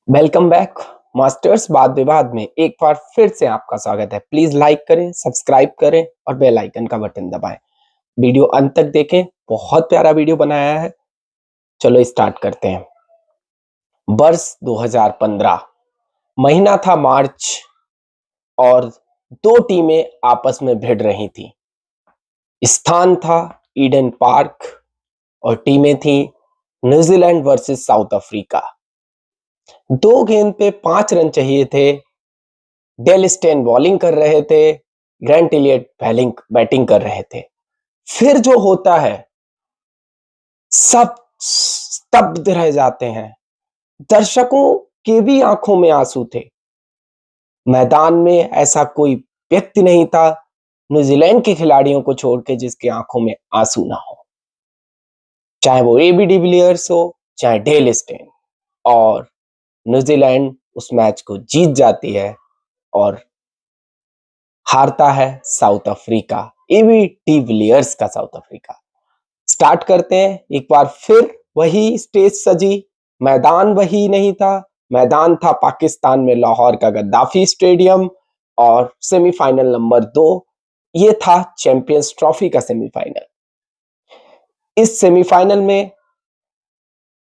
Welcome back. Masters वाद विवाद में एक बार फिर से आपका स्वागत है। प्लीज लाइक करें, सब्सक्राइब करें और बेल आइकन का बटन दबाएं। वीडियो अंत तक देखें, बहुत प्यारा वीडियो बनाया है। चलो स्टार्ट करते हैं। वर्ष 2015, महीना था मार्च और दो टीमें आपस में भिड़ रही थी। स्थान था ईडन पार्क और टीमें थी न्यूजीलैंड वर्सेस साउथ अफ्रीका। दो गेंद पे 5 रन चाहिए थे। डेल स्टेन बॉलिंग कर रहे थे, ग्रैंट इलियट बैटिंग कर रहे थे। फिर जो होता है, सब स्तब्ध रह जाते हैं। दर्शकों के भी आंखों में आंसू थे। मैदान में ऐसा कोई व्यक्ति नहीं था न्यूजीलैंड के खिलाड़ियों को छोड़ के जिसके आंखों में आंसू ना हो, चाहे वो एबी डिविलियर्स हो, चाहे डेल स्टेन। और न्यूजीलैंड उस मैच को जीत जाती है और हारता है साउथ अफ्रीका, एबी डिविलियर्स का साउथ अफ्रीका। स्टार्ट करते हैं। एक बार फिर वही स्टेज सजी, मैदान वही नहीं था। मैदान था पाकिस्तान में लाहौर का गद्दाफी स्टेडियम और सेमीफाइनल नंबर 2, ये था चैंपियंस ट्रॉफी का सेमीफाइनल। इस सेमीफाइनल में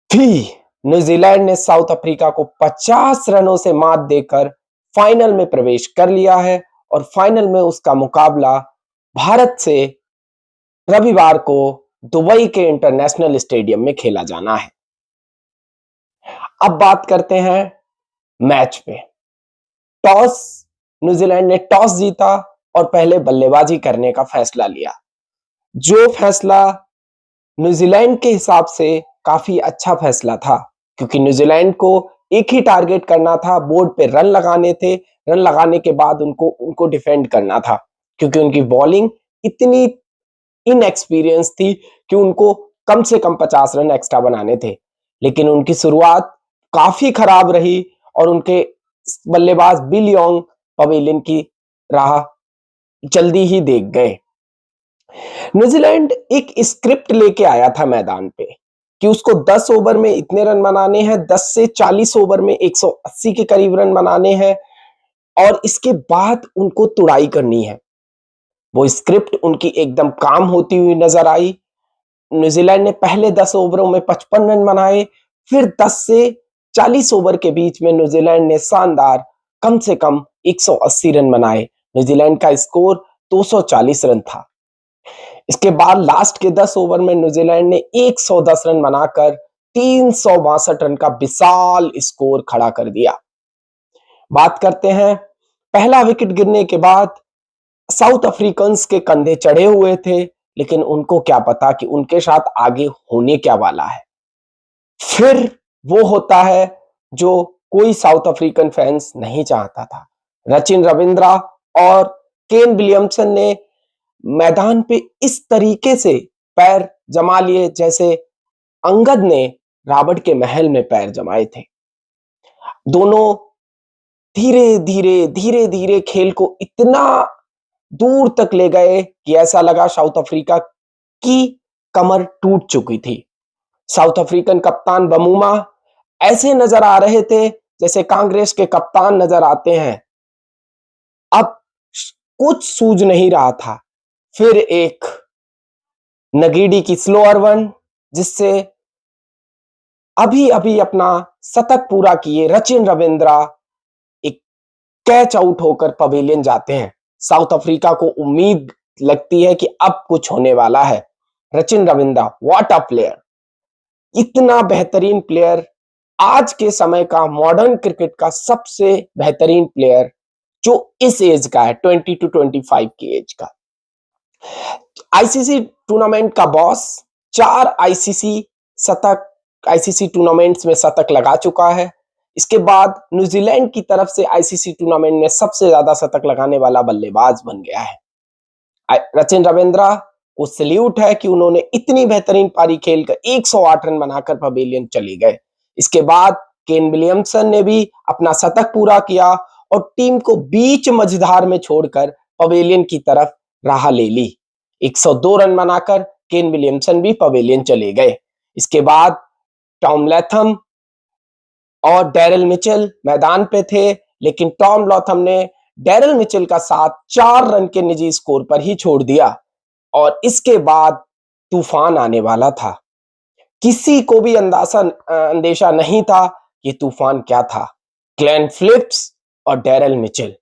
भी न्यूजीलैंड ने साउथ अफ्रीका को 50 रनों से मात देकर फाइनल में प्रवेश कर लिया है और फाइनल में उसका मुकाबला भारत से रविवार को दुबई के इंटरनेशनल स्टेडियम में खेला जाना है। अब बात करते हैं मैच पे। टॉस, न्यूजीलैंड ने टॉस जीता और पहले बल्लेबाजी करने का फैसला लिया, जो फैसला न्यूजीलैंड के हिसाब से काफी अच्छा फैसला था, क्योंकि न्यूजीलैंड को एक ही टारगेट करना था, बोर्ड पे रन लगाने थे। रन लगाने के बाद उनको डिफेंड करना था, क्योंकि उनकी बॉलिंग इतनी इनएक्सपीरियंस थी कि उनको कम से कम 50 रन एक्स्ट्रा बनाने थे। लेकिन उनकी शुरुआत काफी खराब रही और उनके बल्लेबाज बिल यॉन्ग पवेलियन की राह जल्दी ही देख गए। न्यूजीलैंड एक स्क्रिप्ट लेके आया था मैदान पे कि उसको 10 ओवर में इतने रन बनाने हैं, 10 से 40 ओवर में 180 के करीब रन बनाने हैं और इसके बाद उनको तुड़ाई करनी है। वो स्क्रिप्ट उनकी एकदम काम होती हुई नजर आई। न्यूजीलैंड ने पहले 10 ओवरों में 55 रन बनाए, फिर 10 से 40 ओवर के बीच में न्यूजीलैंड ने शानदार कम से कम 180 रन बनाए। न्यूजीलैंड का स्कोर 240 रन था। इसके बाद लास्ट के 10 ओवर में न्यूजीलैंड ने 110 रन बनाकर 362 रन का विशाल स्कोर खड़ा कर दिया। बात करते हैं, पहला विकेट गिरने के बाद साउथ अफ्रीकन्स के कंधे चढ़े हुए थे, लेकिन उनको क्या पता कि उनके साथ आगे होने क्या वाला है। फिर वो होता है जो कोई साउथ अफ्रीकन फैंस नहीं चाहता था। रचिन रविंद्रा और केन विलियमसन ने मैदान पे इस तरीके से पैर जमा लिए जैसे अंगद ने रावण के महल में पैर जमाए थे। दोनों धीरे धीरे धीरे धीरे खेल को इतना दूर तक ले गए कि ऐसा लगा साउथ अफ्रीका की कमर टूट चुकी थी। साउथ अफ्रीकन कप्तान बमूमा ऐसे नजर आ रहे थे जैसे कांग्रेस के कप्तान नजर आते हैं। अब कुछ सूझ नहीं रहा था। फिर एक नगीडी की स्लोअर वन, जिससे अभी अभी अपना शतक पूरा किए रचिन रविंद्रा एक कैच आउट होकर पवेलियन जाते हैं। साउथ अफ्रीका को उम्मीद लगती है कि अब कुछ होने वाला है। Rachin Ravindra, what a player! इतना बेहतरीन प्लेयर, आज के समय का मॉडर्न क्रिकेट का सबसे बेहतरीन प्लेयर जो इस एज का है, 20 टू 25 की एज का। आईसीसी टूर्नामेंट का बॉस, 4 आईसीसी टूर्नामेंट्स में शतक लगा चुका है। इसके बाद न्यूजीलैंड की तरफ से आईसीसी टूर्नामेंट में सबसे ज्यादा शतक लगाने वाला बल्लेबाज बन गया है। रचिन रविंद्रा को सल्यूट है कि उन्होंने इतनी बेहतरीन पारी खेलकर 108 रन बनाकर पवेलियन चले गए। इसके बाद केन विलियमसन ने भी अपना शतक पूरा किया और टीम को बीच मझधार में छोड़कर पवेलियन की तरफ राह ले ली। 102 रन बनाकर केन विलियमसन भी पवेलियन चले गए। इसके बाद टॉम लैथम और डैरिल मिचेल मैदान पे थे, लेकिन टॉम लॉथम ने डैरिल मिचेल का साथ 4 रन के निजी स्कोर पर ही छोड़ दिया और इसके बाद तूफान आने वाला था। किसी को भी अंदेशा नहीं था कि तूफान क्या था। ग्लेन फिलिप्स और डैरिल मिचेल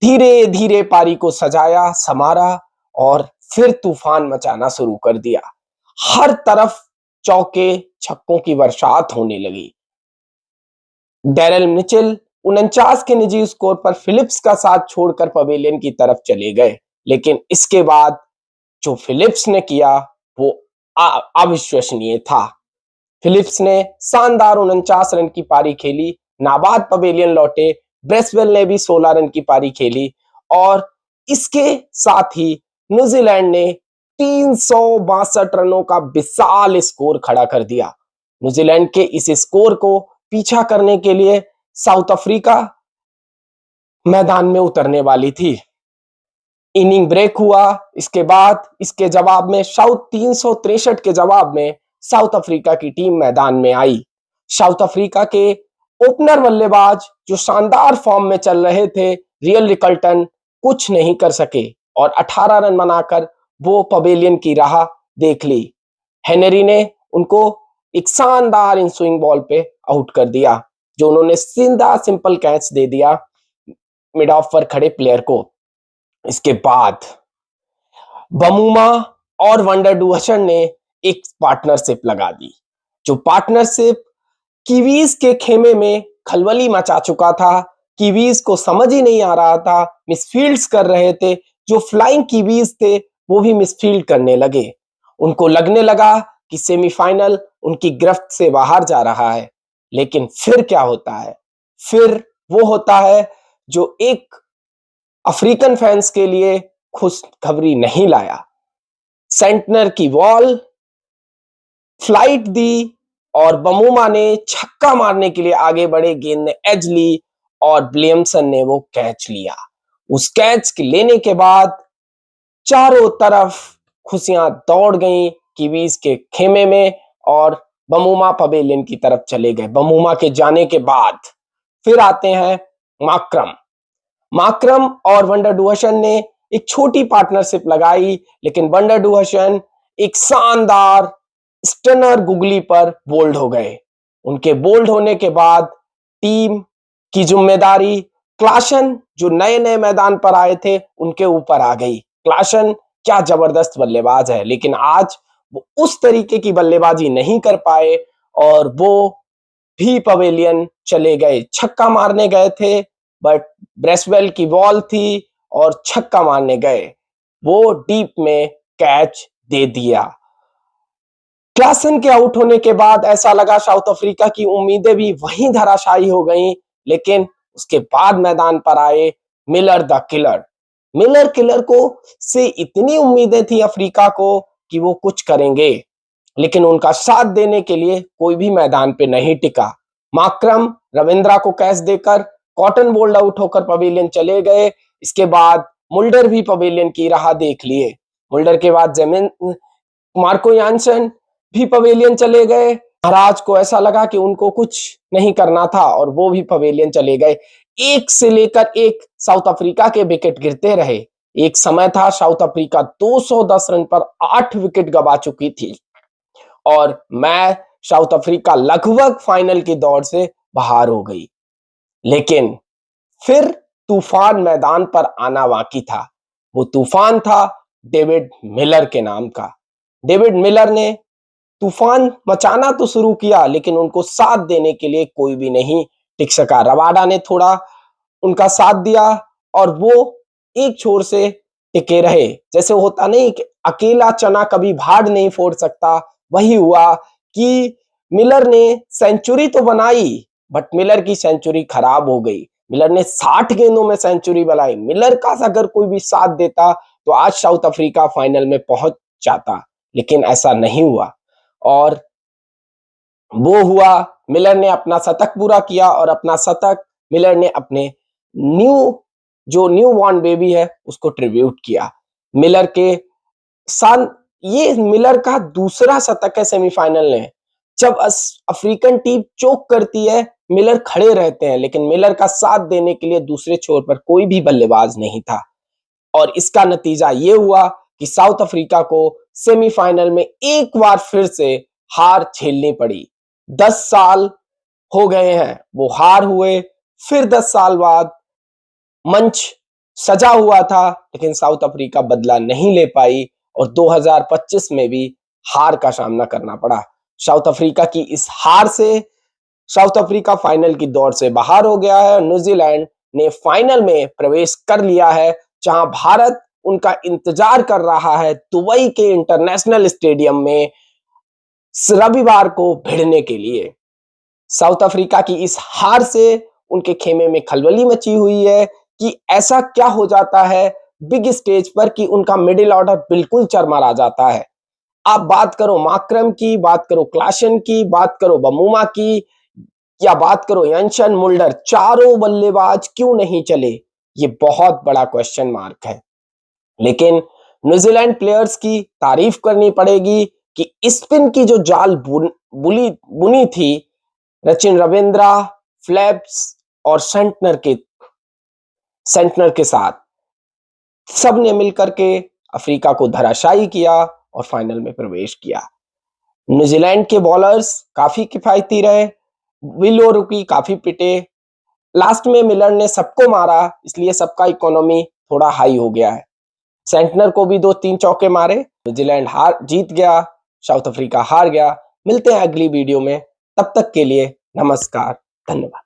धीरे धीरे पारी को सजाया संवारा और फिर तूफान मचाना शुरू कर दिया। हर तरफ चौके छक्कों की बरसात होने लगी। डैरिल मिचेल 49 के निजी स्कोर पर फिलिप्स का साथ छोड़कर पवेलियन की तरफ चले गए, लेकिन इसके बाद जो फिलिप्स ने किया वो अविश्वसनीय था। फिलिप्स ने शानदार 49 रन की पारी खेली, नाबाद पवेलियन लौटे, ब्रेसवेल ने भी 16 रन की पारी खेली और इसके साथ ही न्यूजीलैंड ने 362 रनों का विशाल स्कोर खड़ा कर दिया। न्यूजीलैंड के इस स्कोर को पीछा करने के लिए साउथ अफ्रीका मैदान में उतरने वाली थी। इनिंग ब्रेक हुआ, इसके बाद इसके जवाब में 363 के जवाब में साउथ अफ्रीका की टीम मैदान में आई। साउथ अफ्रीका के ओपनर बल्लेबाज जो शानदार फॉर्म में चल रहे थे, रियल रिकल्टन, कुछ नहीं कर सके और 18 रन बनाकर वो पवेलियन की राह देख ली। हेनरी ने उनको एक शानदार इन स्विंग बॉल पे आउट कर दिया, जो उन्होंने सीधा सिंपल कैच दे दिया मिड ऑफ पर खड़े प्लेयर को। इसके बाद बमूमा और वंडर डुहसन ने एक पार्टनरशिप लगा दी, जो पार्टनरशिप कीवीज के खेमे में खलबली मचा चुका था। कीवीज को समझ ही नहीं आ रहा था, मिसफील्ड्स कर रहे थे, जो फ्लाइंग कीवीज थे वो भी मिसफील्ड करने लगे। उनको लगने लगा कि सेमीफाइनल उनकी गिरफ्त से बाहर जा रहा है, लेकिन फिर क्या होता है? फिर वो होता है जो एक अफ्रीकन फैंस के लिए खुशखबरी नहीं लाया। सेंटनर की बॉल फ्लाइट दी और बमूमा ने छक्का मारने के लिए आगे बढ़े, गेंद ने एज ली और विलियमसन ने वो कैच लिया। उस कैच के लेने के बाद चारों तरफ खुशियां दौड़ गईं कीवीज के खेमे में और बमूमा पवेलियन की तरफ चले गए। बमूमा के जाने के बाद फिर आते हैं माकरम। माकरम और वंडर डुहसन ने एक छोटी पार्टनरशिप लगाई, लेकिन वंडर डुहसन एक शानदार स्टनर गुगली पर बोल्ड हो गए। उनके बोल्ड होने के बाद टीम की जिम्मेदारी क्लासन, जो नए नए मैदान पर आए थे, उनके ऊपर आ गई। क्लासन क्या जबरदस्त बल्लेबाज है, लेकिन आज वो उस तरीके की बल्लेबाजी नहीं कर पाए और वो भी पवेलियन चले गए। छक्का मारने गए थे, बट ब्रेसवेल की बॉल थी और छक्का मारने गए, वो डीप में कैच दे दिया। क्लासन के आउट होने के बाद ऐसा लगा साउथ अफ्रीका की उम्मीदें भी वहीं धराशायी हो गईं, लेकिन उसके बाद मैदान पर आए Miller the killer. Miller killer को से इतनी उम्मीदें थी अफ्रीका को कि वो कुछ करेंगे, लेकिन उनका साथ देने के लिए कोई भी मैदान पे नहीं टिका। माकरम रविंद्रा को कैच देकर कॉटन बोल्ड आउट होकर पवेलियन चले गए। इसके बाद मुल्डर भी पवेलियन की राह देख लिए। मुल्डर के बाद जमीन मार्को यानसन भी पवेलियन चले गए। महाराज को ऐसा लगा कि उनको कुछ नहीं करना था और वो भी पवेलियन चले गए। एक से लेकर एक साउथ अफ्रीका के विकेट गिरते रहे। एक समय था साउथ अफ्रीका 210 रन पर 8 विकेट गवा चुकी थी और साउथ अफ्रीका लगभग फाइनल की दौड़ से बाहर हो गई। लेकिन फिर तूफान मैदान पर आना बाकी था। वो तूफान था डेविड मिलर के नाम का। डेविड मिलर ने तूफान मचाना तो शुरू किया, लेकिन उनको साथ देने के लिए कोई भी नहीं टिक सका। रबाडा ने थोड़ा उनका साथ दिया और वो एक छोर से टिके रहे। जैसे होता नहीं कि अकेला चना कभी भाड़ नहीं फोड़ सकता, वही हुआ कि मिलर ने सेंचुरी तो बनाई, बट मिलर की सेंचुरी खराब हो गई। मिलर ने 60 गेंदों में सेंचुरी बनाई। मिलर का अगर कोई भी साथ देता तो आज साउथ अफ्रीका फाइनल में पहुंच जाता, लेकिन ऐसा नहीं हुआ। और वो हुआ, मिलर ने अपना शतक पूरा किया और अपना शतक मिलर ने अपने न्यू बॉर्न बेबी है उसको ट्रिब्यूट किया। मिलर के साथ ये मिलर का दूसरा शतक है सेमीफाइनल में। जब अफ्रीकन टीम चोक करती है, मिलर खड़े रहते हैं, लेकिन मिलर का साथ देने के लिए दूसरे छोर पर कोई भी बल्लेबाज नहीं था और इसका नतीजा ये हुआ कि साउथ अफ्रीका को सेमीफाइनल में एक बार फिर से हार झेलनी पड़ी। 10 साल हो गए हैं वो हार हुए, फिर 10 साल बाद मंच सजा हुआ था, लेकिन साउथ अफ्रीका बदला नहीं ले पाई और 2025 में भी हार का सामना करना पड़ा। साउथ अफ्रीका की इस हार से साउथ अफ्रीका फाइनल की दौड़ से बाहर हो गया है। न्यूजीलैंड ने फाइनल में प्रवेश कर लिया है, जहां भारत उनका इंतजार कर रहा है दुबई के इंटरनेशनल स्टेडियम में रविवार को भिड़ने के लिए। साउथ अफ्रीका की इस हार से उनके खेमे में खलबली मची हुई है कि ऐसा क्या हो जाता है बिग स्टेज पर कि उनका मिडिल ऑर्डर बिल्कुल चरमरा जाता है। आप बात करो मार्करम की, बात करो क्लासन की, बात करो बमूमा की या बात करो यंशन मुल्डर, चारों बल्लेबाज क्यों नहीं चले, ये बहुत बड़ा क्वेश्चन मार्क है। लेकिन न्यूजीलैंड प्लेयर्स की तारीफ करनी पड़ेगी कि स्पिन की जो जाल बुनी थी सचिन रविंद्रा, फ्लैप्स और सेंटनर के साथ सब ने मिलकर के अफ्रीका को धराशायी किया और फाइनल में प्रवेश किया। न्यूजीलैंड के बॉलर्स काफी किफायती रहे, विल ओरुकी काफी पिटे, लास्ट में मिलर ने सबको मारा, इसलिए सबका इकोनॉमी थोड़ा हाई हो गया है। सेंटनर को भी 2-3 चौके मारे, न्यूजीलैंड हार जीत गया, साउथ अफ्रीका हार गया। मिलते हैं अगली वीडियो में, तब तक के लिए नमस्कार, धन्यवाद।